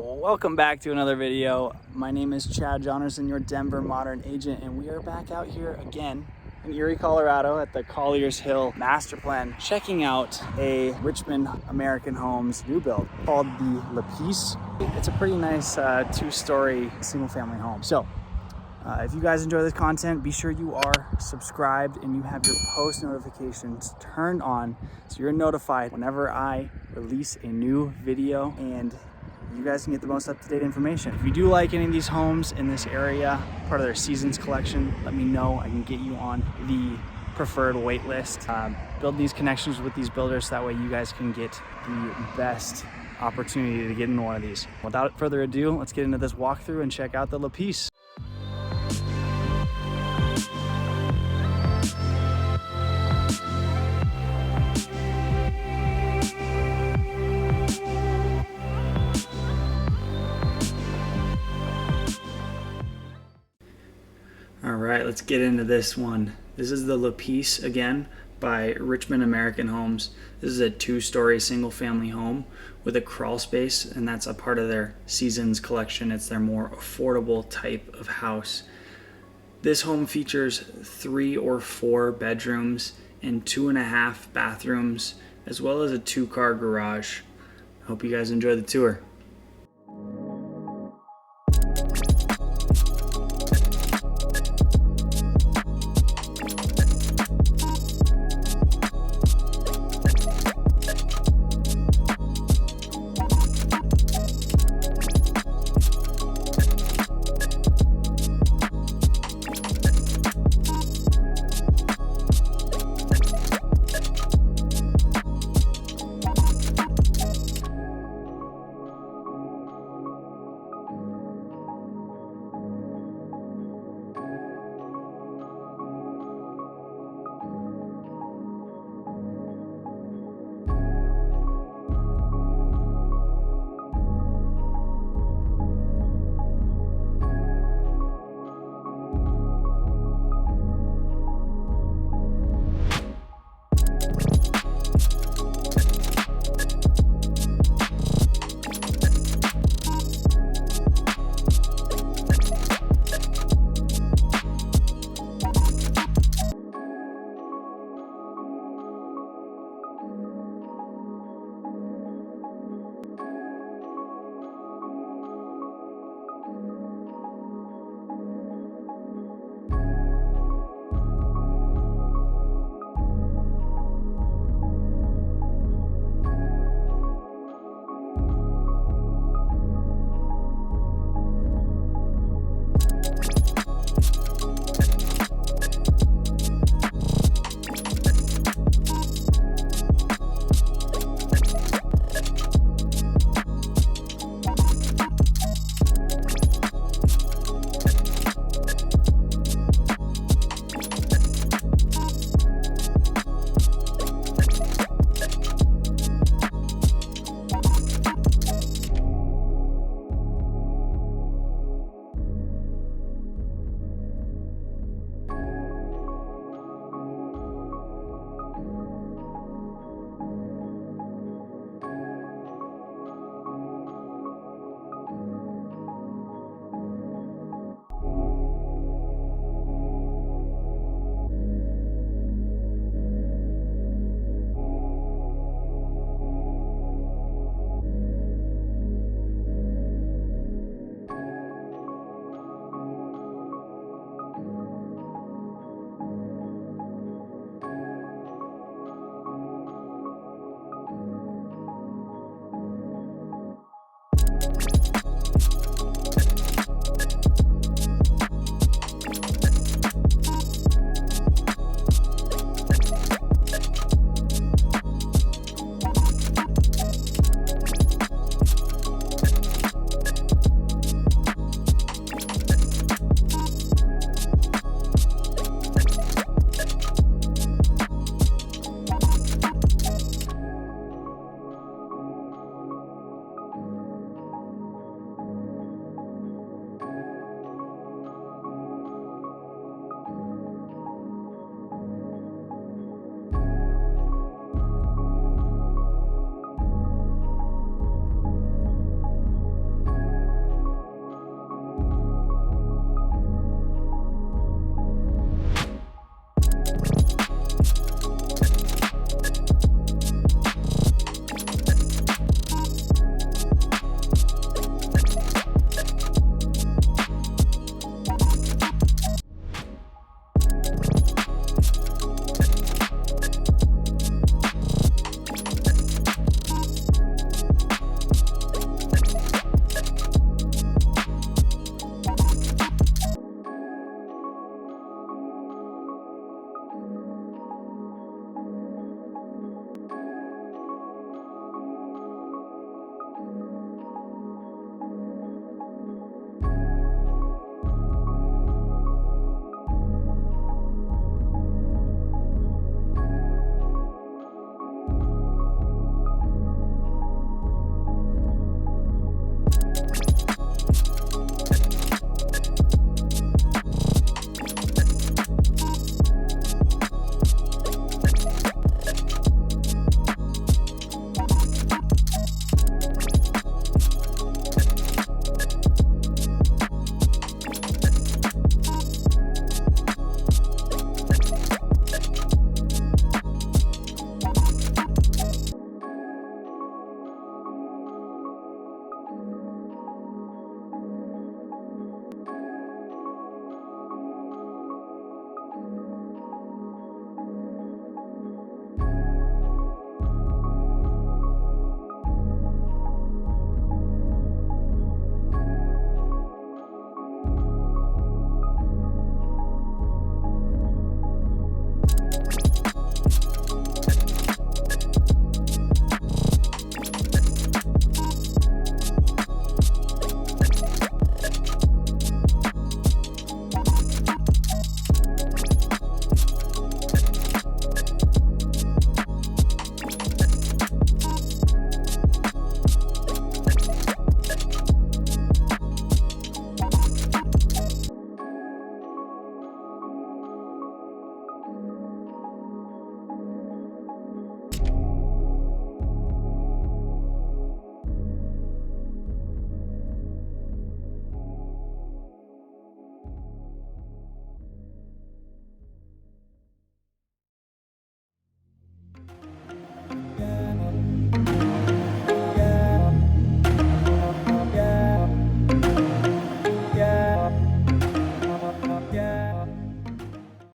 Welcome back to another video. My name is Chad Johnerson, your Denver Modern Agent, and we are back out here again in Erie, Colorado at the Colliers Hill Master Plan, checking out a Richmond American Homes new build called the LaPiece. It's a pretty nice two-story single-family home. So if you guys enjoy this content, be sure you are subscribed and you have your post notifications turned on so you're notified whenever I release a new video and you guys can get the most up-to-date information. If you do like any of these homes in this area, part of their seasons collection, let me know. I can get you on the preferred wait list. Build these connections with these builders so that way you guys can get the best opportunity to get into one of these. Without further ado, let's get into this walkthrough and check out the LaPiece. All right, let's get into this one. This is the LaPiece again by Richmond American Homes. This is a two-story single-family home with a crawl space, and that's a part of their seasons collection. It's their more affordable type of house. This home features 3 or 4 bedrooms and 2.5 bathrooms, as well as a 2-car garage. I hope you guys enjoy the tour.